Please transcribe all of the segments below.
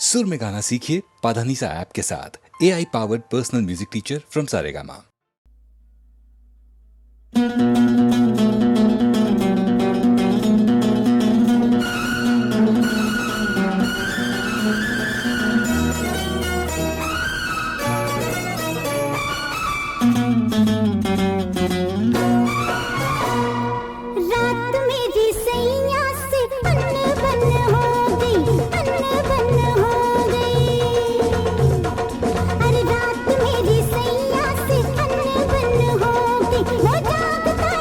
सुर में गाना सीखिए पाधानीसा ऐप के साथ। AI powered personal music teacher from Saregama. रात मेरी सैया से अन्न बन हो गई, अन्न बन हो गई। अरे रात मेरी सैया से अन्न बन हो गई। वो जागता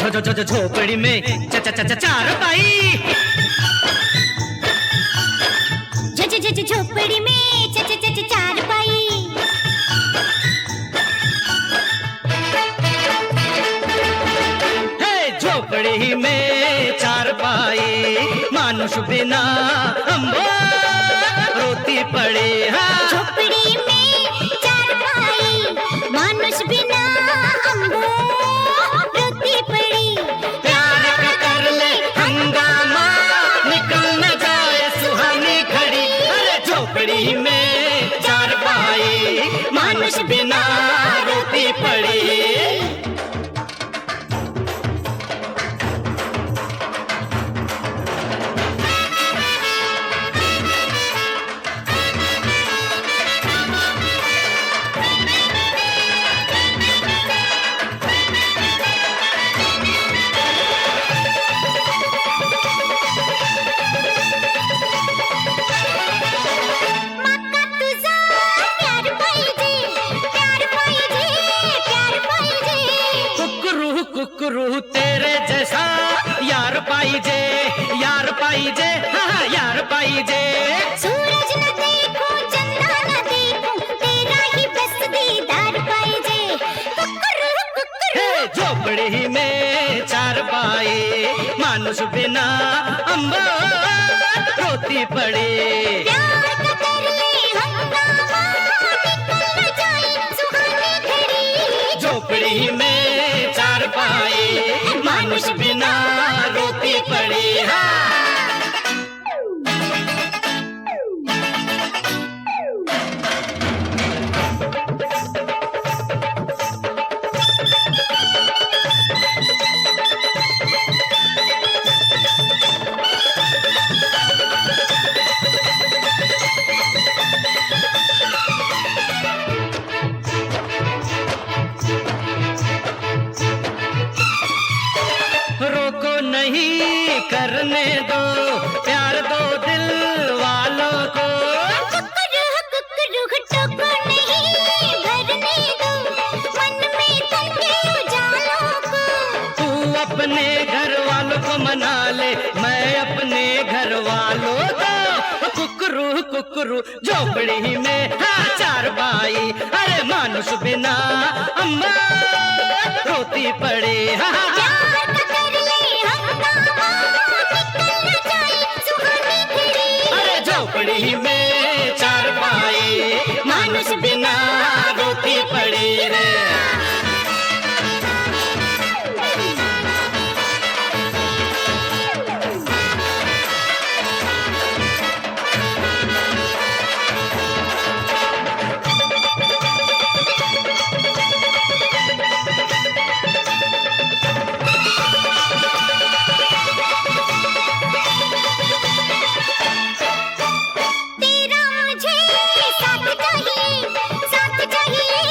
झोपड़ी में चार पाई। झोपड़ी में चार पाई। झोपड़ी में चार पाई, मानुष बिना अम्बो रोती पड़े। हाँ झोपड़ी में चार पाई, मानुष बिना अम्बो रोती पड़ी। प्यार का कर ले हंगामा, निकल न जाए सुहानी घड़ी। अरे झोपड़ी में चार पाई, मानुष बिना रोती पड़ी। कुकरू तेरे जैसा यार पाई जे, यार पाई जे, हाँ यार पाई जे। सूरज न देखो चंदा न देखो, तेरा ही बस दीदार पाई जे। कुकरू कुकरू झोपड़ी में चार पाई, मानुष बिना अम्बो रोती पड़े। प्यार का कर ले हंगामा, निकल न जाए सुहानी घड़ी। झोपड़ी में चार पाई, मानुष बिना रोती पड़ी। हाँ रोको नहीं करने दो प्यार दो दिल वालों को। कुकरू कुकरू टोको नहीं भरने दो मन में तन के उजालों को। तू अपने घर वालों को मना ले, मैं अपने घर वालों को। कुकरू कुकरू झोपड़ी में हाँ चार पाई, अरे मानुष बिना अम्मा रोती पड़े। हाँ प्यार का कर ले हंगामा, निकल न जाए सुहानी घड़ी। अरे झोपड़ी में चार पाई, मानुष बिना रोती पड़ी रे। तेरा मुझे साथ चाहिए, साथ चाहिए,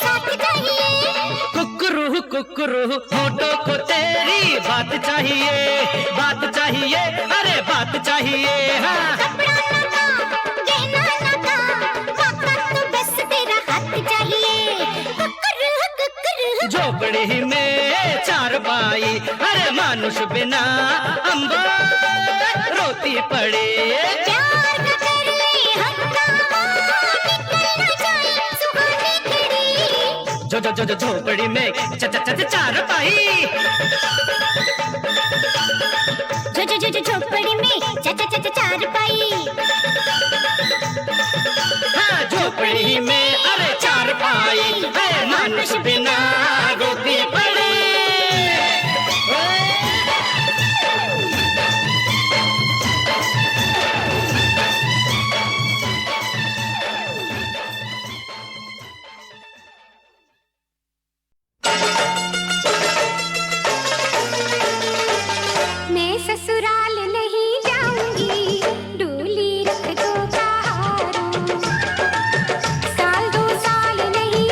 साथ चाहिए। कुकरू कुकरू होठों को तेरी बात चाहिए, बात चाहिए, अरे बात चाहिए। हाँ कपड़ा न था, गहना न था, वक्त तो बस तेरा हाथ चाहिए। कुकरू कुकरू झोपड़ी में चार पाई, अरे मानुष बिना अम्बो रोती पड़े। प्यार का कर ले हंगामा, निकल न जाए सुहानी घड़ी। झोपड़ी में चार पाई। झोपड़ी में चार पाई। हाँ झोपड़ी में अरे चार पाई, अरे मानुष बिना रोती पड़े। मैं ससुराल नहीं जाऊंगी, डोली रख दो कहारूं। साल दो साल नहीं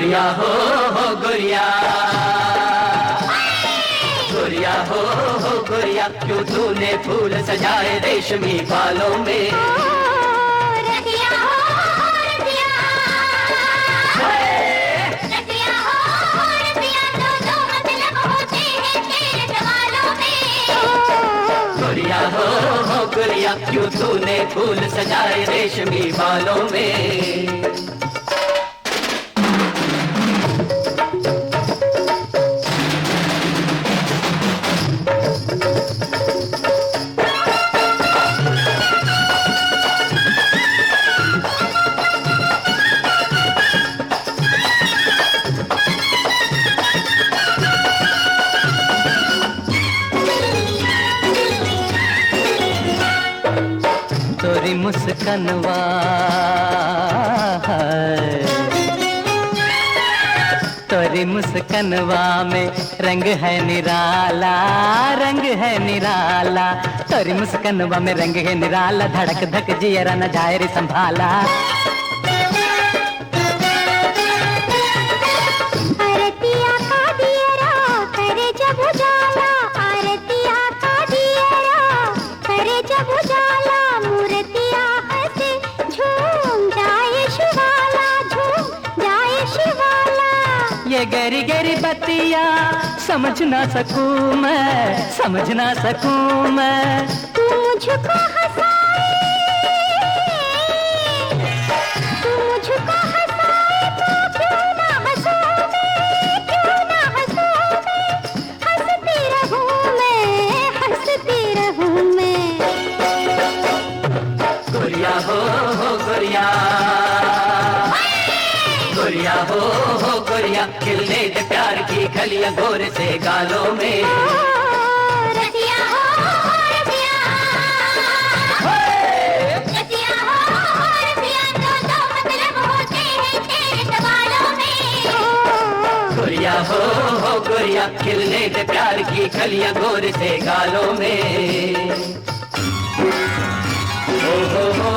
गोरिया हो गोरिया, गोरिया हो गोरिया, क्यों तूने फूल सजाए रेशमी बालों में। रतिया हो रतिया, रतिया हो रतिया, दो दो मतलब होते हैं तेरे सवालों में। गोरिया हो गोरिया, क्यों तूने फूल सजाए रेशमी बालों में। तोरी मुस्कनवा तोरी मुस्कनवा में रंग है निराला, रंग है निराला। तोरी मुस्कनवा में रंग है निराला, धड़क धक जियरा न जाए रे संभाला। आरतिया का दियरा करे जब उजाला, आरतिया का दियरा करे जब उजाला, मूर्तिया हंसे झूम जाए शिवाला, झूम जाए शिवाला। ये गरी गरी बत्तियां समझ ना सकूं मैं, समझ ना सकूं मैं। तू मुझको हंसाए, तू मुझको हंसाए तो क्यों ना हंसूं मैं, क्यों ना हंसूं मैं। हंसती रहूं मैं, हंसती रहूं मैं। गोरिया हो गोरिया, गोरिया हो गोरिया, खिलने दे प्यार की कलियां गोर से गालों में। रतिया हो रतिया, रतिया हो रतिया, दो दो मतलब होते हैं तेरे सवालों में। गोरिया हो गोरिया, खिलने दे प्यार की कलियां गोर से गालों में। ओ हो हो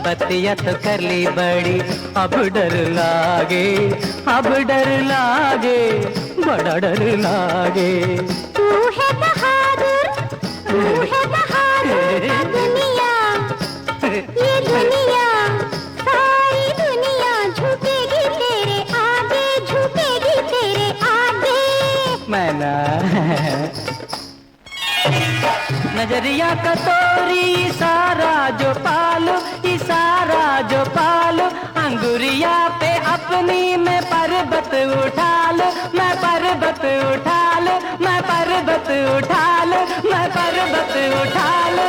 बतिया तो कर ली बड़ी, अब डर लागे, अब डर लागे, बड़ा डर लागे। तू है बहादुर, तू है बहादुर। दुनिया, ये दुनिया, सारी दुनिया झुकेगी तेरे आगे, झुकेगी तेरे आगे। मैं ना नजरिया का तोरी इशारा जो पालो, इशारा जो पालो, अंगुरिया पे अपनी मैं पर्वत उठा लो, मैं पर्वत उठा लो, मैं पर्वत उठा लो, मैं पर्वत उठा लो।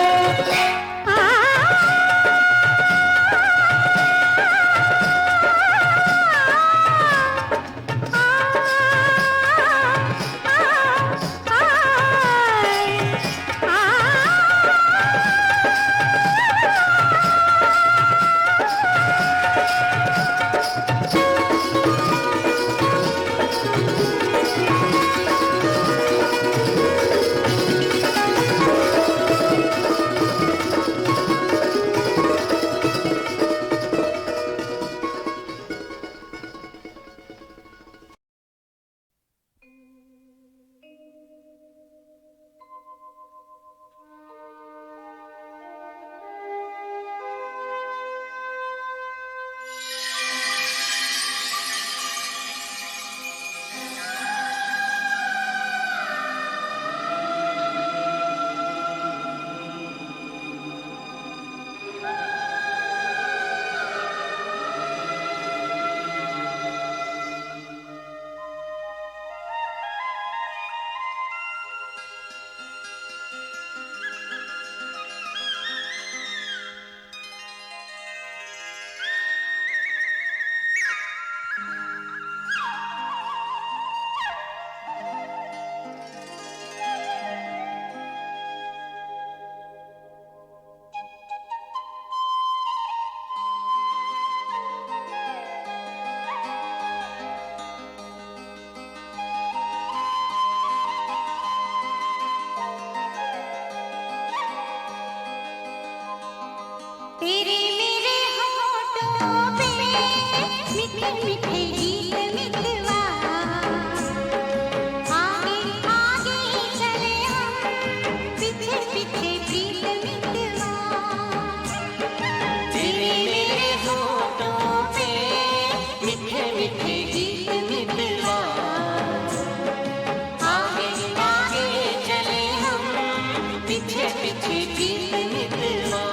मीठे गीत मितवा आगे आगे चले हम पीछे पीछे प्रीत मितवा तेरे मेरे होठों पे मीठे मीठे गीत मितवा आगे आगे चले हम पीछे पीछे गीत मितवा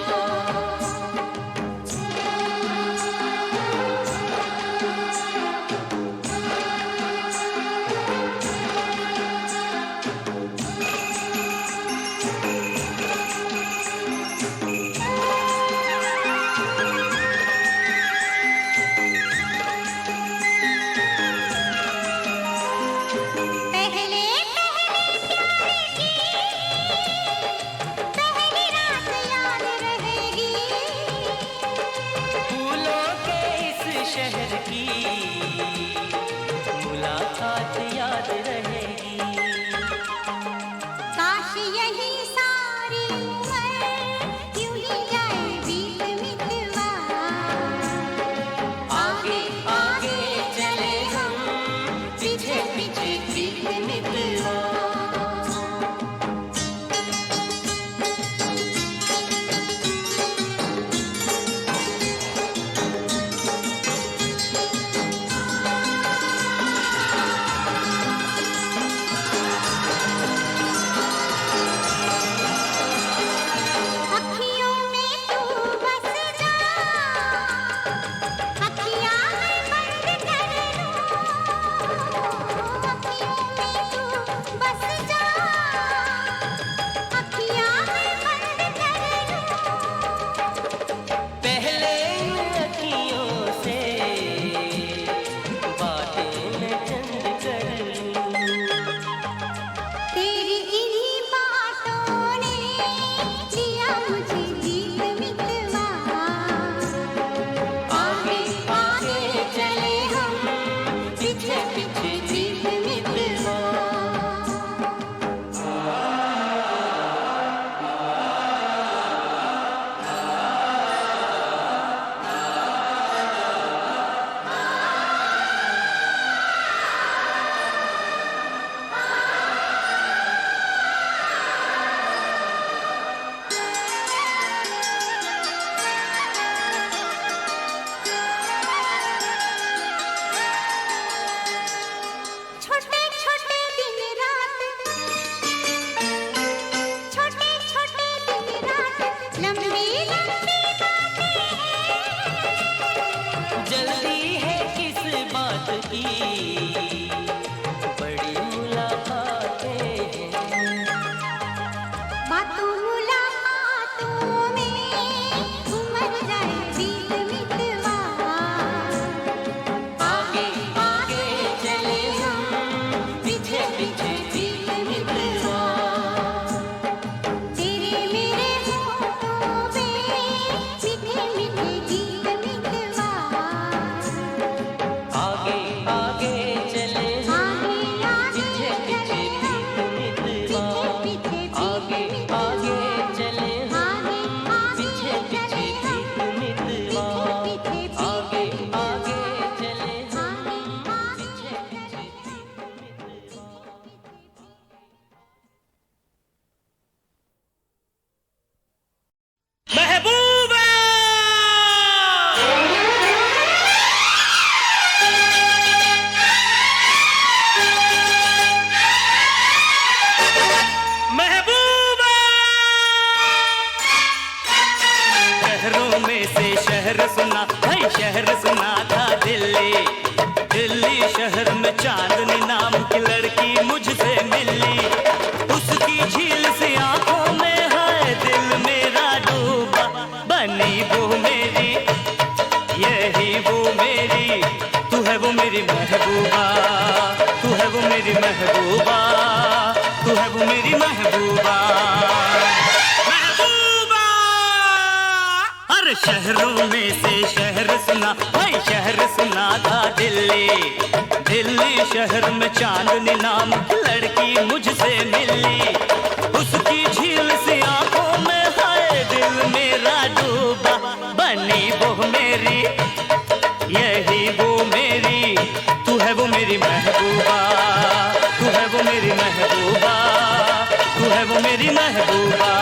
पहले पहली रात याद रहेगी फूलों के इस शहर की मुलाकात याद रहेगी काश यही सारी उम्र यूं ही जाए बीत मितवा आगे आगे चले हम पीछे पीछे गीत मितवा अखियों में तू बस जा अखियाँ मैं बंद कर लूं अखियों में तू बस जा अखियाँ मैं बंद कर लूं पहले इन अखियों से बातें मैं चंद कर लूं तेरी इन्हीं बातों ने दिया मुझे जीत मितवा आगे आगे चले हम पीछे पीछे गीत मितवा छोटे छोटे दिन रात छोटे छोटे दिन रात लंबी लंबी जल्दी है किस बात की बड़ी मुलाकातें हैं बातों मुलाकातों में उमर जाए बीत मितवा आगे आगे चले हम पीछे पीछे गीत मितवा तेरे मेरे होठों पे मीठे मीठे गीत मितवा आगे आगे चले हम आगे आगे पीछे पीछे गीत मितवा पीछे आगे आगे चले हम आगे पीछे पीछे गीत मितवा आगे आगे चले हम पीछे पीछे गीत मितवा महबूबा महबूबा शहरों में से शहर सुना भाई शहर सुना था दिल्ली दिल्ली शहर में चांदनी नाम की लड़की मुझसे मिली उसकी झील सी आंखों में है दिल मेरा डूबा बनी वो मेरी यही वो मेरी तू है वो मेरी महबूबा तू है वो मेरी महबूबा तू है वो मेरी महबूबा महबूबा अरे शहरों में से शहर सुना भाई शहर सुना था दिल्ली दिल्ली शहर में चांदनी नाम की लड़की मुझसे मिली उसकी झील सी आंखों में है दिल मेरा डूबा बनी वो मेरी यही वो मेरी है वो मेरी महबूबा।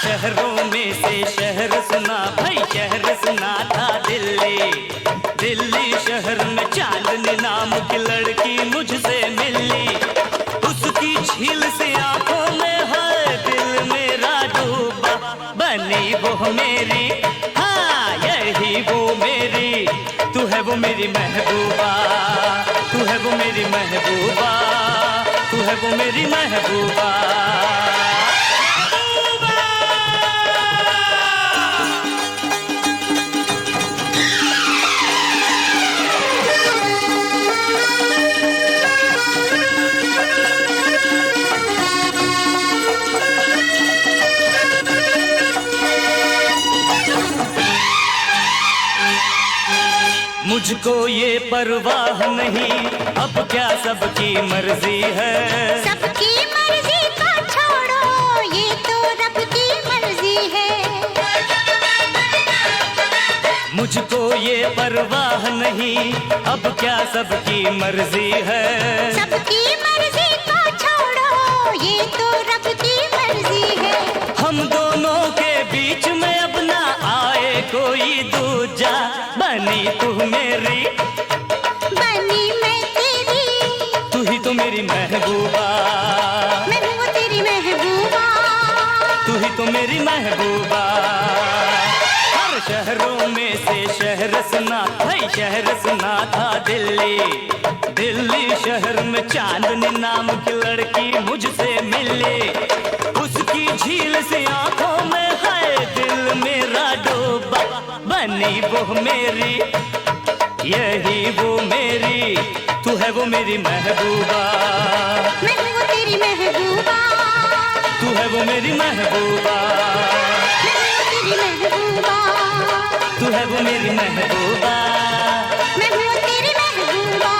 शहरों में से शहर सुना भाई, शहर सुना था दिल्ली। दिल्ली शहर में चांदनी नाम की लड़की मुझसे मिली। उसकी झील से आंखों में है दिल मेरा डूबा। बनी वो मेरी, हाँ यही वो मेरी, तू है वो मेरी महबूबा। तू है वो मेरी महबूबा, तू है वो मेरी महबूबा। मुझको ये परवाह नहीं, अब क्या सबकी मर्जी है। सबकी मर्जी को छोड़ो, ये तो रब की मर्जी है। मुझको ये परवाह नहीं, अब क्या सबकी मर्जी है। सबकी मर्जी को छोड़ो, ये तो रब की मर्जी है। हम दोनों के बीच में अब ना आए कोई दूजा। बनी तू मेरी, बनी मैं तेरी, तू ही तो मेरी महबूबा। मैं हूँ तेरी महबूबा, तू ही तो मेरी महबूबा। हर शहरों में से शहर सुना है, शहर सुना था दिल्ली। दिल्ली शहर में चांदनी नाम की लड़की मुझसे मिली। उसकी झील से आंखों में है दिल मेरा डूबा। बनी वो मेरी, यही वो मेरी, तू है वो मेरी महबूबा। मैं हूँ तेरी महबूबा, तू है वो मेरी महबूबा। मैं हूँ तेरी महबूबा, तू है वो मेरी महबूबा। मैं हूँ तेरी महबूबा।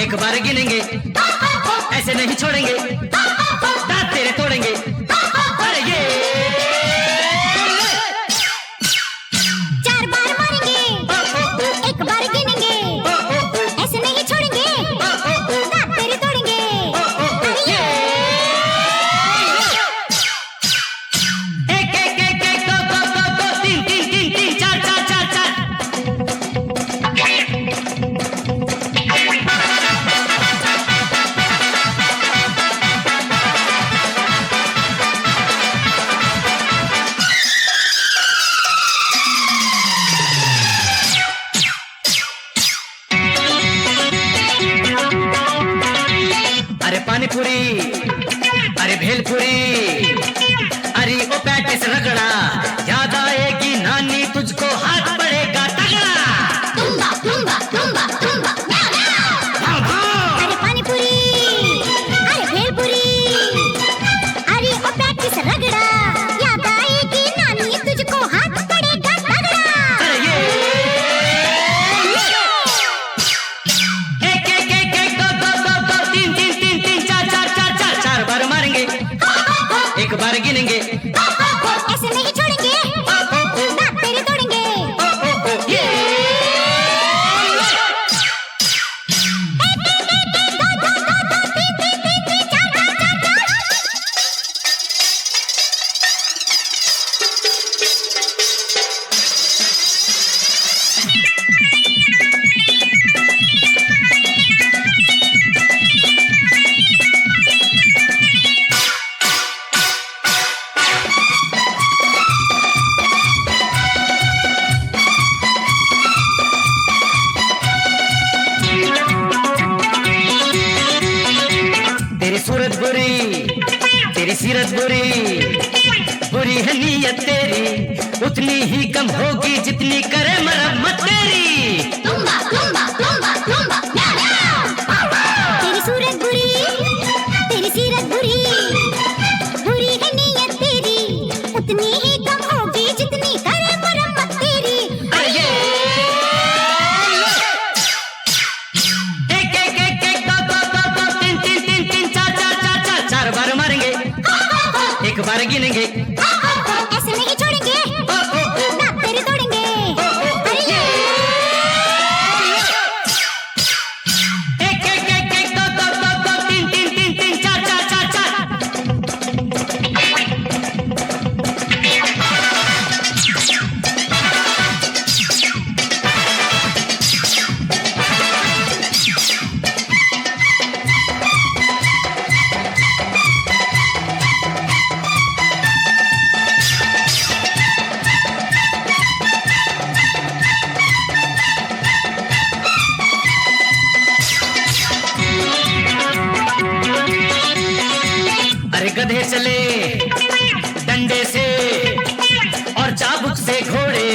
एक बार गिनेंगे, ऐसे नहीं छोड़ेंगे, दांत तेरे तोड़ेंगे। अरे ये 4 बार मारेंगे, एक बार गिनेंगे, ऐसे नहीं छोड़ेंगे, दांत तेरे तोड़ेंगे। अरे ये एक एक एक एक दो दो दो दो तीन तीन तीन तीन चार चार चार चार। अरे पानीपुरी, अरे भेलपुरी, अरे ओ पैटिस रगड़ा, याद आएगी नानी तुझको, हाथ पड़ेगा तगड़ा। तुम्बा तुम्बा तुम्बा तुम्बा सीरत बुरी, बुरी है नीयत तेरी, उतनी ही कम होगी जितनी करे मरम्मत तेरी। तुम्बा तुम्बा तुम्बा तुम्बा तेरी सूरत बुरी, तेरी सीरत बुरी, बुरी है नीयत तेरी, उतनी ही कम होगी जितनी करे मरम्मत तेरी। अरे एक एक एक एक दो दो दो दो तीन तीन तीन तीन चार चार चार चार चार बार मारेंगे, एक बार गिनेंगे, ऐसे नहीं छोड़ेंगे, ना तेरे तोड़ेंगे। अरे एक एक एक एक दो दो दो दो तीन तीन तीन तीन चार चार चार चार। अरे गधे चले डंडे से और चाबुक से घोड़े,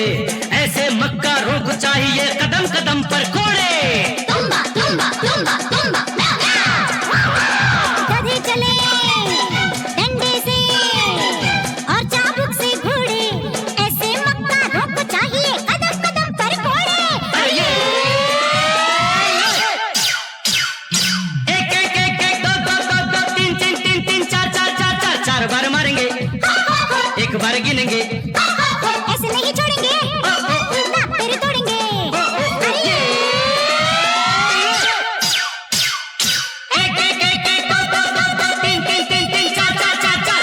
ऐसे मक्का रोक चाहिए कदम कदम पर कोड़े। तुम्बा तुम्बा तुम्बा तुम्बा गधे चले डंडे से और चाबुक से घोड़े, ऐसे मक्का रोक चाहिए कदम कदम पर घोड़े। एक एक एक एक दो दो दो दो तीन तीन तीन तीन चार चार चार चार चार बार मारेंगे, एक बार गिनेंगे, ऐसे नहीं छोड़ेंगे, ना तेरे तोड़ेंगे। अरे एक एक एक एक दो दो दो दो तीन तीन तीन तीन चार चार चार चार।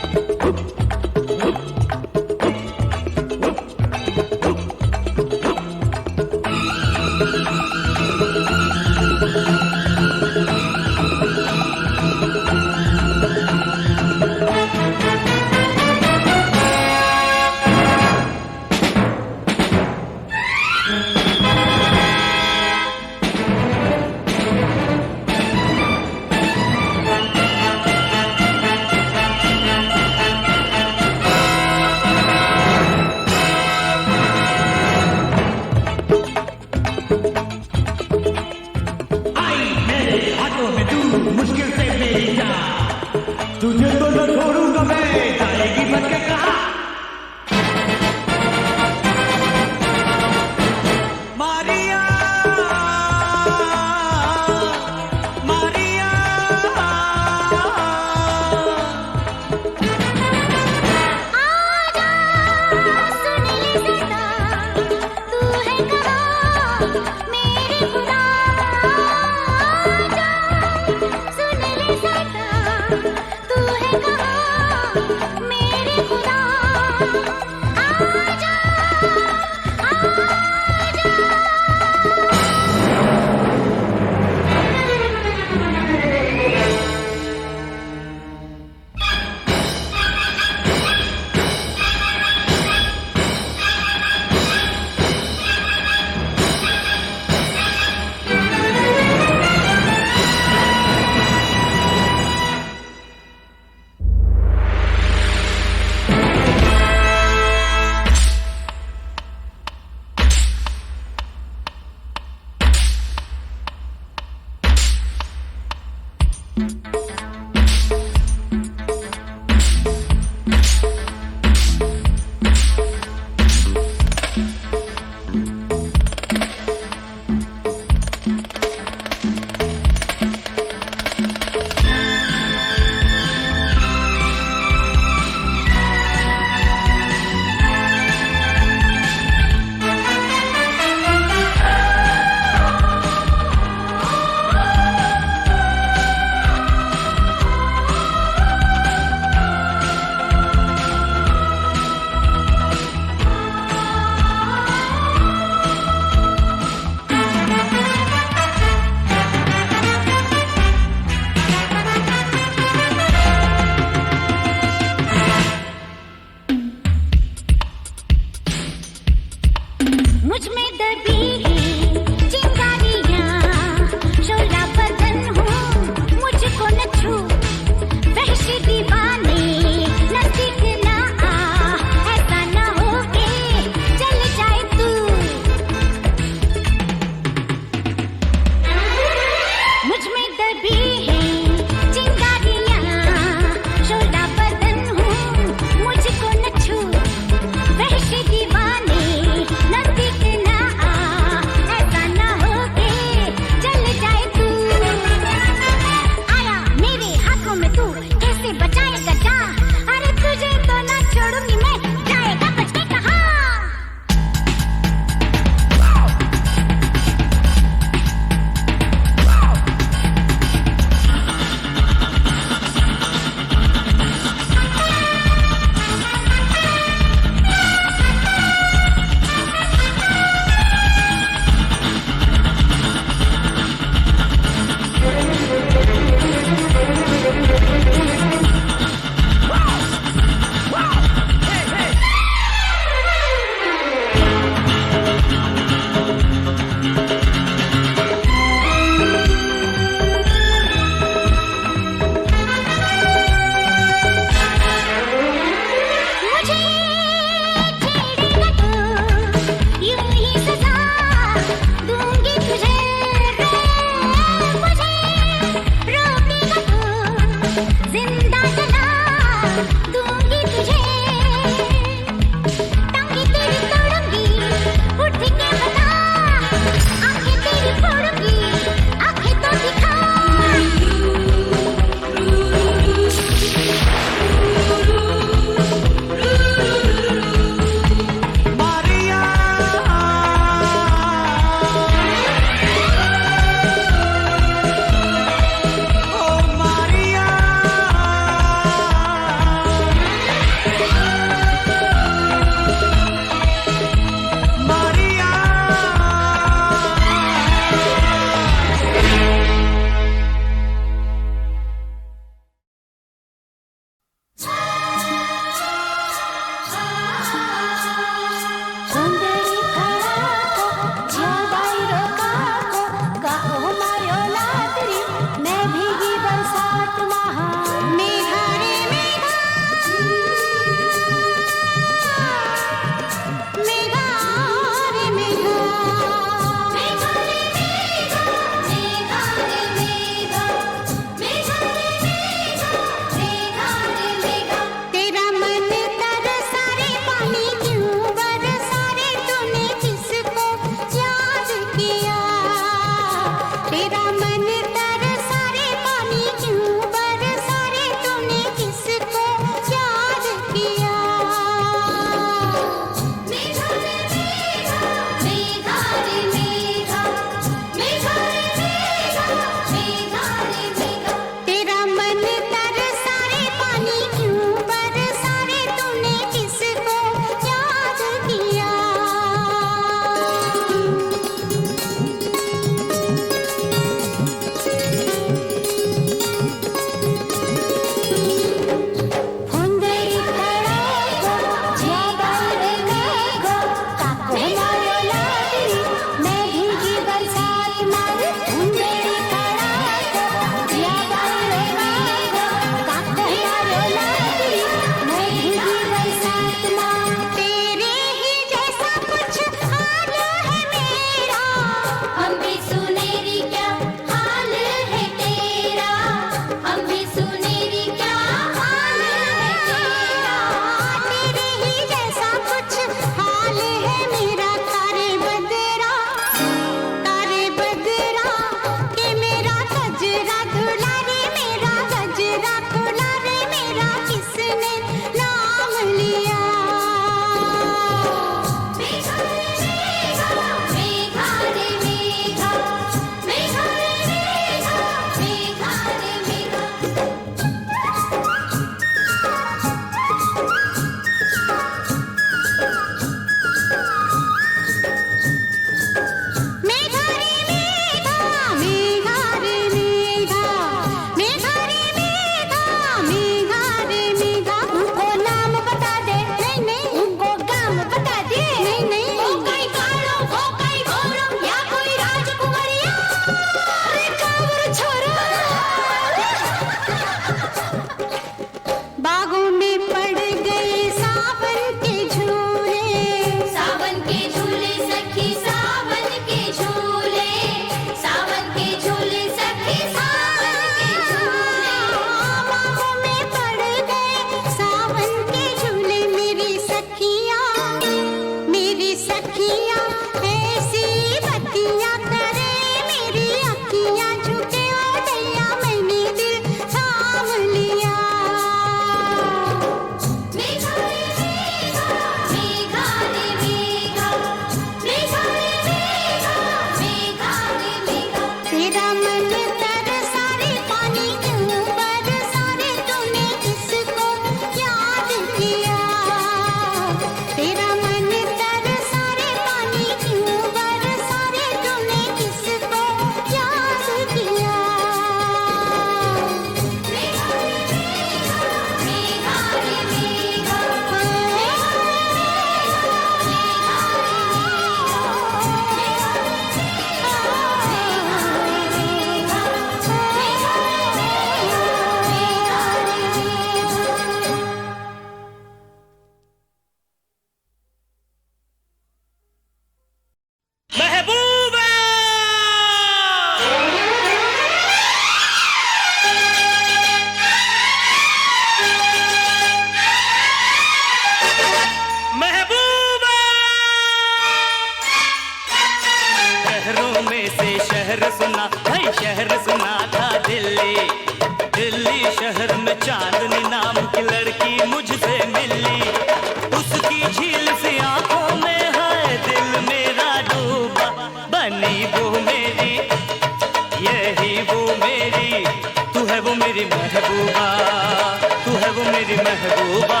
महबूबा,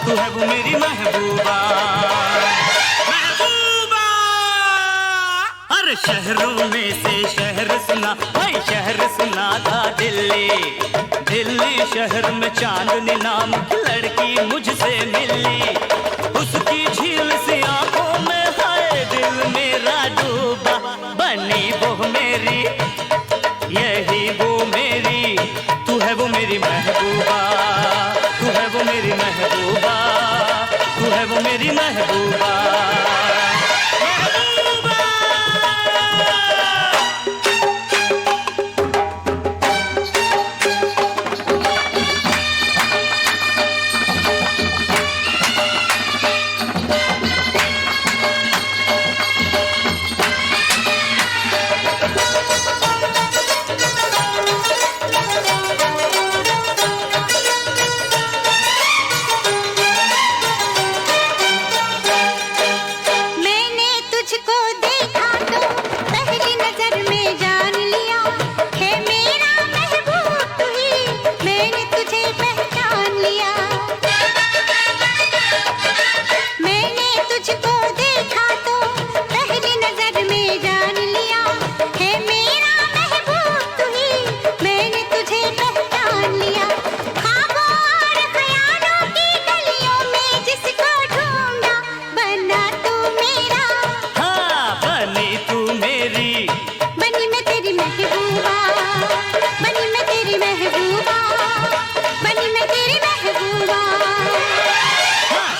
तू है वो मेरी महबूबा। महबूबा हर शहरों में से शहर सुना, भाई शहर सुना था दिल्ली। दिल्ली शहर में चांदनी नाम की लड़की मुझसे मिली। उसकी झील सी आंखों में हाय दिल मेरा डूबा। बनी वो मेरी, यही वो मेरी, तू है वो मेरी महबूबा, तू है वो मेरी महबूबा, तू है वो मेरी महबूबा।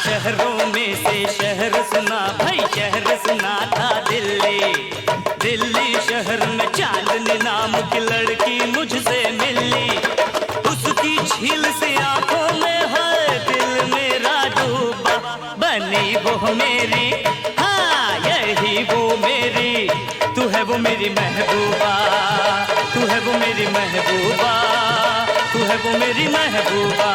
शहरों में से शहर सुना, भाई शहर सुना था दिल्ली। दिल्ली शहर में चांदनी नाम की लड़की मुझसे मिली। उसकी झील से आंखों में है दिल मेरा डूबा। बनी वो मेरी, हाँ यही वो मेरी, तू है वो मेरी महबूबा, तू है वो मेरी महबूबा, तू है वो मेरी महबूबा।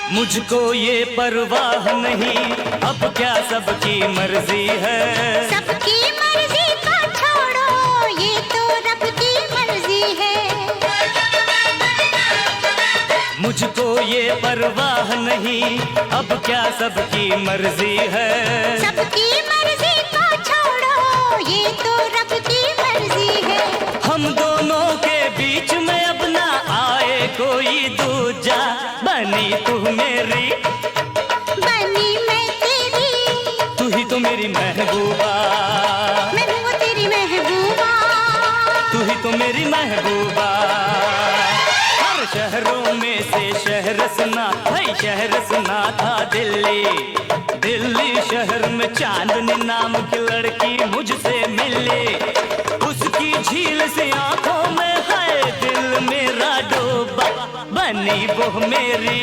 मुझको ये परवाह नहीं, अब क्या सबकी मर्जी है। सबकी मर्जी को छोड़ो, ये तो रब की मर्जी है। मुझको ये परवाह नहीं, अब क्या सबकी मर्जी है। सबकी मर्जी को छोड़ो, ये तो रब की मर्जी है। हम दोनों के बीच में अब ना आए कोई दूजा। बनी तू मेरी, बनी मैं तेरी, तू ही तो मेरी महबूबा, मैं हूँ तेरी महबूबा, तू ही तो मेरी महबूबा। हर शहरों में से शहर सुना, भाई शहर सुना था दिल्ली। दिल्ली शहर में चांदनी नाम की लड़की मुझसे मिली। उसकी झील से आंखों में है दिल मेरा डूबा। बनी वो मेरी,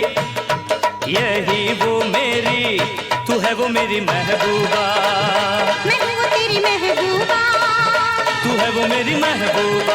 यही वो मेरी, तू है वो मेरी महबूबा, मैं हूँ तेरी महबूबा, तू है वो मेरी महबूबा।